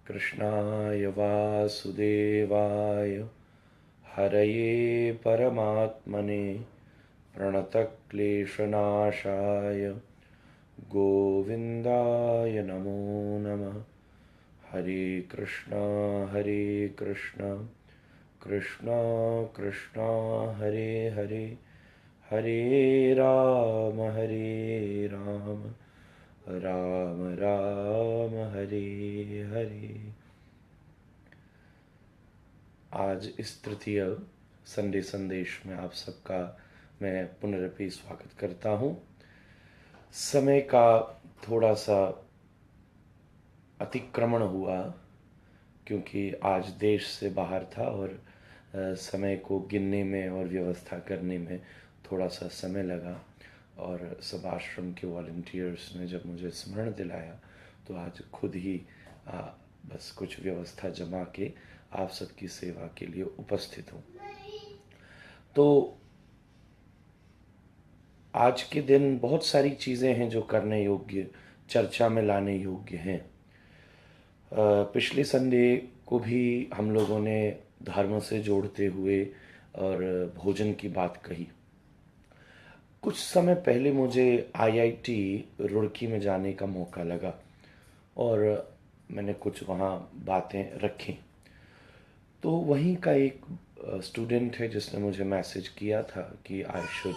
कृष्णाय वासुदेवाय हरये परमात्मने प्रणतक्लेशनाशाय गोविन्दाय नमो नमः। हरे कृष्णा कृष्णा कृष्णा हरे हरे, हरे राम राम राम हरे हरे। आज इस तृतीय संडे संदेश में आप सबका मैं पुनरपि स्वागत करता हूँ। समय का थोड़ा सा अतिक्रमण हुआ क्योंकि आज देश से बाहर था और समय को गिनने में और व्यवस्था करने में थोड़ा सा समय लगा और सब आश्रम के वॉलंटियर्स ने जब मुझे स्मरण दिलाया तो आज खुद ही बस कुछ व्यवस्था जमा के आप सबकी सेवा के लिए उपस्थित हूँ। तो आज के दिन बहुत सारी चीज़ें हैं जो करने योग्य, चर्चा में लाने योग्य हैं। पिछले संडे को भी हम लोगों ने धर्म से जोड़ते हुए और भोजन की बात कही। कुछ समय पहले मुझे आईआईटी रुड़की में जाने का मौका लगा और मैंने कुछ वहाँ बातें रखी। तो वहीं का एक स्टूडेंट है जिसने मुझे मैसेज किया था कि I should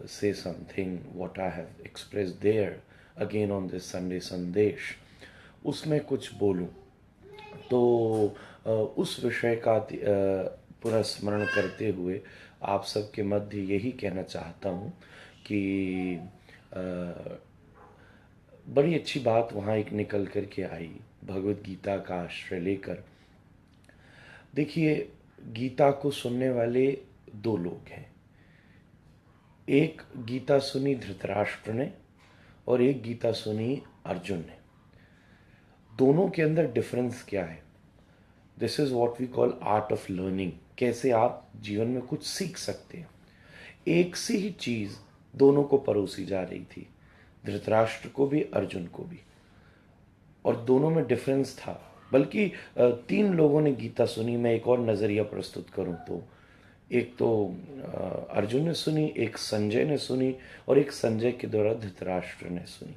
say something what I have expressed there again on this Sunday संदेश, उसमें कुछ बोलूं। तो उस विषय का पुनर्स्मरण करते हुए आप सबके मध्य यही कहना चाहता हूँ कि बड़ी अच्छी बात वहाँ एक निकल कर के आई भगवत गीता का आश्रय लेकर। देखिए, गीता को सुनने वाले दो लोग हैं। एक गीता सुनी धृतराष्ट्र ने और एक गीता सुनी अर्जुन ने। दोनों के अंदर डिफरेंस क्या है? This is what we call art of learning. कैसे आप जीवन में कुछ सीख सकते हैं। एक सी ही चीज दोनों को परोसी जा रही थी, धृतराष्ट्र को भी अर्जुन को भी, और दोनों में डिफरेंस था। बल्कि तीन लोगों ने गीता सुनी। मैं एक और नजरिया प्रस्तुत करूं तो एक तो अर्जुन ने सुनी, एक संजय ने सुनी और एक संजय के द्वारा धृतराष्ट्र ने सुनी।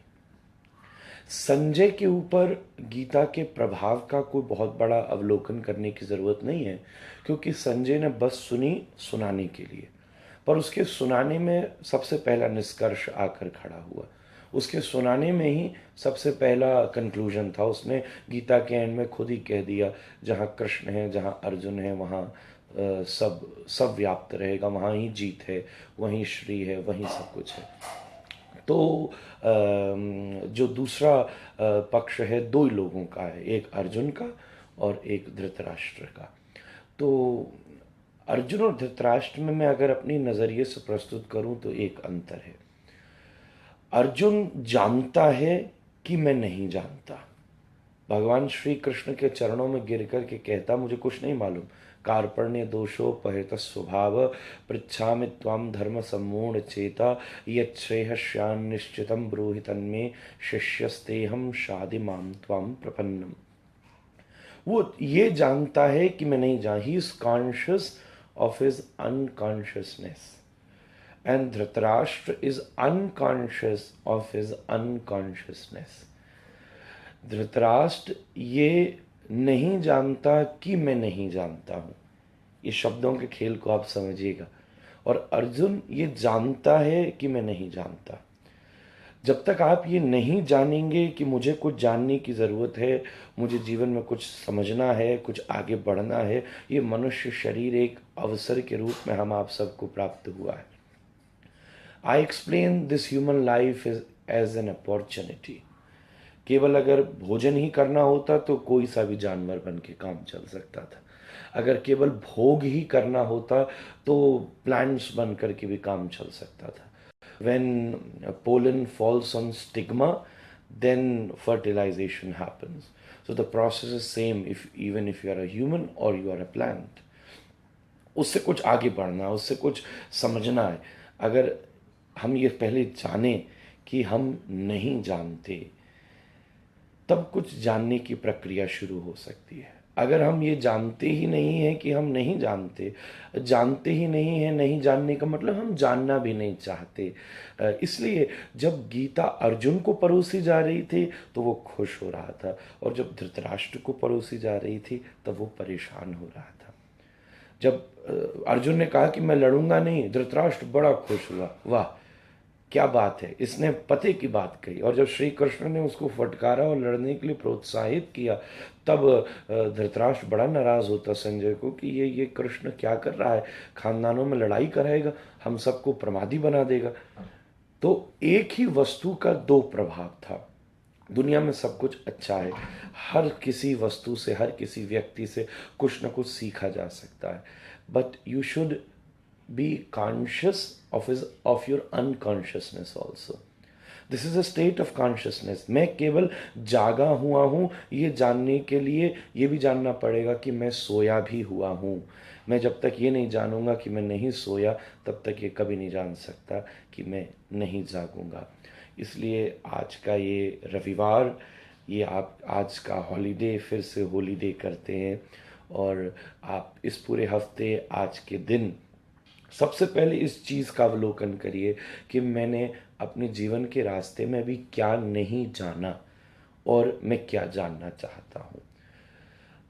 संजय के ऊपर गीता के प्रभाव का कोई बहुत बड़ा अवलोकन करने की जरूरत नहीं है, क्योंकि संजय ने बस सुनी सुनाने के लिए, पर उसके सुनाने में सबसे पहला निष्कर्ष आकर खड़ा हुआ। उसके सुनाने में ही सबसे पहला कंक्लूजन था। उसने गीता के एंड में खुद ही कह दिया, जहाँ कृष्ण है, जहाँ अर्जुन है, वहाँ सब व्याप्त रहेगा, वहाँ ही जीत है, वहीं श्री है, वहीं सब कुछ है। तो जो दूसरा पक्ष है दो ही लोगों का है, एक अर्जुन का और एक धृतराष्ट्र का। तो अर्जुन और धृतराष्ट्र में मैं अगर अपनी नजरिए से प्रस्तुत करूं तो एक अंतर है। अर्जुन जानता है कि मैं नहीं जानता। भगवान श्री कृष्ण के चरणों में गिर कर के कहता, मुझे कुछ नहीं मालूम, कार्पण्य दोषोपहृत स्वभाव पृच्छामि त्वां धर्म सम्मूढ़ चेता यच्छ्रेयस्यान् निश्चितं ब्रूहि तन्मे शिष्यस्तेहं शाधि मां त्वां प्रपन्नम। वो ये जानता है कि मैं नहीं जान। He is conscious of his unconsciousness and Dhritarashtra is unconscious of his unconsciousness. Dhritarashtra ये नहीं जानता कि मैं नहीं जानता हूं। ये शब्दों के खेल को आप समझिएगा। और अर्जुन ये जानता है कि मैं नहीं जानता। जब तक आप ये नहीं जानेंगे कि मुझे कुछ जानने की ज़रूरत है, मुझे जीवन में कुछ समझना है, कुछ आगे बढ़ना है, ये मनुष्य शरीर एक अवसर के रूप में हम आप सबको प्राप्त हुआ है। I explain this human life is as an opportunity. केवल अगर भोजन ही करना होता तो कोई सा भी जानवर बन के काम चल सकता था। अगर केवल भोग ही करना होता तो प्लांट्स बन करके भी काम चल सकता था। When pollen falls on stigma, then fertilization happens. So the process is same even if you are a human or you are a plant. उससे कुछ आगे बढ़ना, उससे कुछ समझना है। अगर हम ये पहले जाने कि हम नहीं जानते, तब कुछ जानने की प्रक्रिया शुरू हो सकती है। अगर हम ये जानते ही नहीं हैं कि हम नहीं जानते, जानते ही नहीं हैं, नहीं जानने का मतलब हम जानना भी नहीं चाहते। इसलिए जब गीता अर्जुन को परोसी जा रही थी तो वो खुश हो रहा था, और जब धृतराष्ट्र को परोसी जा रही थी तब वो परेशान हो रहा था। जब अर्जुन ने कहा कि मैं लड़ूंगा नहीं, धृतराष्ट्र बड़ा खुश हुआ, वाह क्या बात है, इसने पते की बात कही। और जब श्री कृष्ण ने उसको फटकारा और लड़ने के लिए प्रोत्साहित किया, तब धृतराष्ट्र बड़ा नाराज होता संजय को कि ये कृष्ण क्या कर रहा है, खानदानों में लड़ाई कराएगा, हम सबको प्रमादी बना देगा। तो एक ही वस्तु का दो प्रभाव था। दुनिया में सब कुछ अच्छा है, हर किसी वस्तु से, हर किसी व्यक्ति से कुछ ना कुछ सीखा जा सकता है, but you should be conscious of your unconsciousness also. This is a state of consciousness. मैं केवल जागा हुआ हूँ ये जानने के लिए ये भी जानना पड़ेगा कि मैं सोया भी हुआ हूँ। मैं जब तक ये नहीं जानूंगा कि मैं नहीं सोया, तब तक ये कभी नहीं जान सकता कि मैं नहीं जागूंगा। इसलिए आज का ये रविवार, ये आप आज का हॉलीडे फिर से हॉलीडे करते हैं, और आप इस पूरे हफ्ते आज के दिन सबसे पहले इस चीज़ का अवलोकन करिए कि मैंने अपने जीवन के रास्ते में अभी क्या नहीं जाना और मैं क्या जानना चाहता हूँ।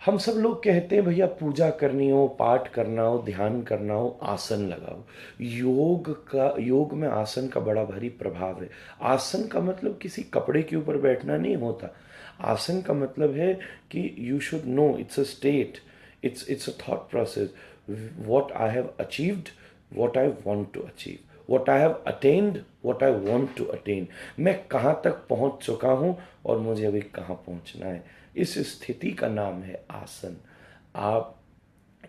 हम सब लोग कहते हैं भैया पूजा करनी हो, पाठ करना हो, ध्यान करना हो, आसन लगाओ। योग में आसन का बड़ा भारी प्रभाव है। आसन का मतलब किसी कपड़े के ऊपर बैठना नहीं होता। आसन का मतलब है कि you should know it's a state, it's a thought process, what I have achieved, what I want to achieve, what I have attained, what I want to attain। मैं कहाँ तक पहुँच चुका हूँ और मुझे अभी कहाँ पहुँचना है। इस स्थिति का नाम है आसन। आप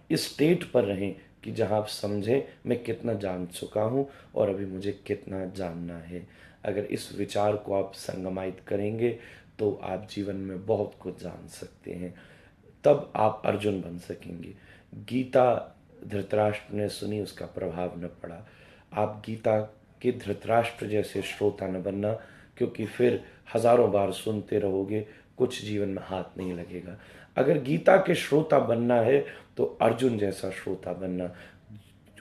इस स्टेट पर रहें कि जहाँ आप समझें मैं कितना जान चुका हूँ और अभी मुझे कितना जानना है। अगर इस विचार को आप संगमायित करेंगे तो आप जीवन में बहुत कुछ जान सकते हैं, तब आप अर्जुन बन सकेंगे। गीता धृतराष्ट्र ने सुनी, उसका प्रभाव न पड़ा। आप गीता के धृतराष्ट्र जैसे श्रोता न बनना, क्योंकि फिर हजारों बार सुनते रहोगे, कुछ जीवन में हाथ नहीं लगेगा। अगर गीता के श्रोता बनना है तो अर्जुन जैसा श्रोता बनना।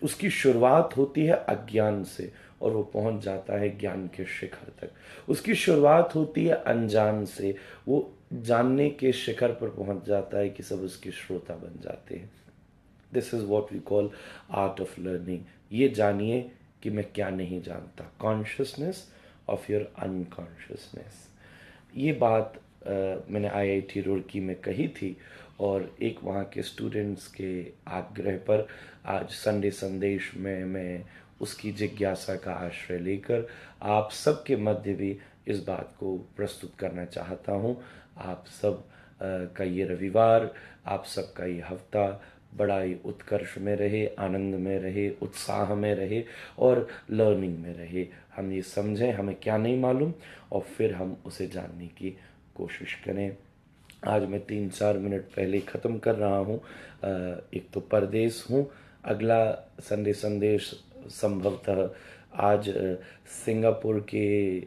उसकी शुरुआत होती है अज्ञान से और वो पहुंच जाता है ज्ञान के शिखर तक। उसकी शुरुआत होती है अनजान से, वो जानने के शिखर पर पहुंच जाता है कि सब उसके श्रोता बन जाते हैं। This is what we call art of learning. ये जानिए कि मैं क्या नहीं जानता, कॉन्शियसनेस ऑफ योर अनकॉन्शियसनेस। ये बात मैंने आईआईटी रुड़की में कही थी, और एक वहाँ के स्टूडेंट्स के आग्रह पर आज संडे संदेश में मैं उसकी जिज्ञासा का आश्रय लेकर आप सबके मध्य भी इस बात को प्रस्तुत करना चाहता हूँ। आप सब का ये रविवार, आप सबका ये हफ्ता बड़ा ही उत्कर्ष में रहे, आनंद में रहे, उत्साह में रहे और लर्निंग में रहे। हम ये समझें हमें क्या नहीं मालूम और फिर हम उसे जानने की कोशिश करें। आज मैं 3-4 मिनट पहले ख़त्म कर रहा हूँ। एक तो परदेश हूँ, अगला संडे संदेश संभवतः आज सिंगापुर के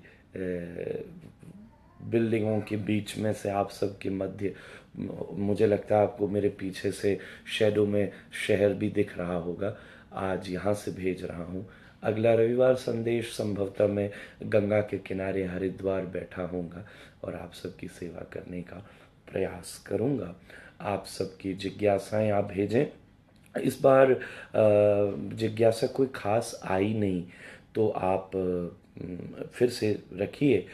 बिल्डिंगों के बीच में से आप सबके मध्य, मुझे लगता है आपको मेरे पीछे से शैडो में शहर भी दिख रहा होगा, आज यहाँ से भेज रहा हूँ। अगला रविवार संदेश संभवतः मैं गंगा के किनारे हरिद्वार बैठा होऊंगा और आप सबकी सेवा करने का प्रयास करूँगा। आप सबकी जिज्ञासाएं आप भेजें। इस बार जिज्ञासा कोई खास आई नहीं, तो आप फिर से रखिए।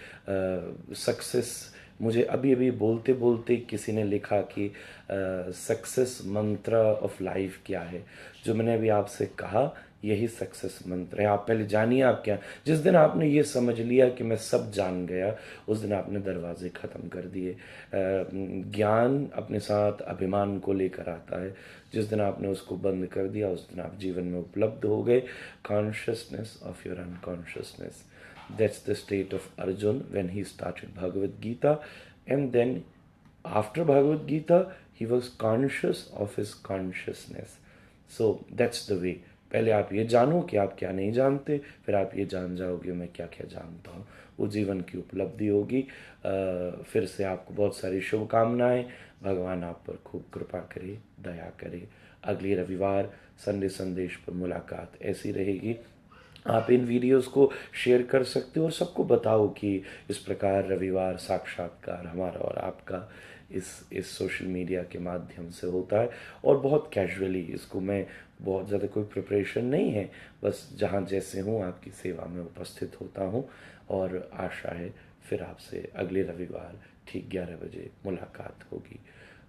सक्सेस, मुझे अभी अभी बोलते बोलते किसी ने लिखा कि सक्सेस मंत्र ऑफ लाइफ क्या है। जो मैंने अभी आपसे कहा यही सक्सेस मंत्र है। आप पहले जानिए आप क्या। जिस दिन आपने ये समझ लिया कि मैं सब जान गया, उस दिन आपने दरवाजे ख़त्म कर दिए। ज्ञान अपने साथ अभिमान को लेकर आता है। जिस दिन आपने उसको बंद कर दिया, उस दिन आप जीवन में उपलब्ध हो गए consciousness of your unconsciousness. That's the state of Arjun when he started Bhagavad Gita, and then after Bhagavad Gita he was conscious of his consciousness. So that's the way. पहले आप ये जानो कि आप क्या नहीं जानते, फिर आप ये जान जाओगे मैं क्या क्या जानता हूँ। वो जीवन की उपलब्धि होगी। फिर से आपको बहुत सारी शुभकामनाएं। भगवान आप पर खूब कृपा करे, दया करे। अगले रविवार संडे संदेश पर मुलाकात ऐसी रहेगी। आप इन वीडियोस को शेयर कर सकते हो और सबको बताओ कि इस प्रकार रविवार साक्षात्कार हमारा और आपका इस सोशल मीडिया के माध्यम से होता है। और बहुत कैजुअली इसको, मैं बहुत ज़्यादा कोई प्रिपरेशन नहीं है, बस जहाँ जैसे हूँ आपकी सेवा में उपस्थित होता हूँ। और आशा है फिर आपसे अगले रविवार ठीक 11 बजे मुलाकात होगी।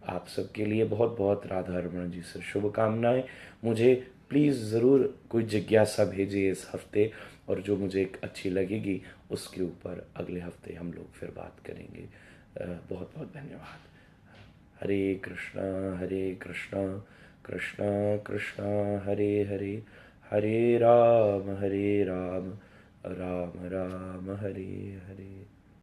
आप सबके लिए बहुत बहुत राधा रमन जी से शुभकामनाएं। मुझे प्लीज़ ज़रूर कोई जिज्ञासा भेजिए इस हफ्ते, और जो मुझे एक अच्छी लगेगी उसके ऊपर अगले हफ्ते हम लोग फिर बात करेंगे। बहुत बहुत धन्यवाद। हरे कृष्णा कृष्णा कृष्णा हरे हरे, हरे राम राम राम हरे हरे।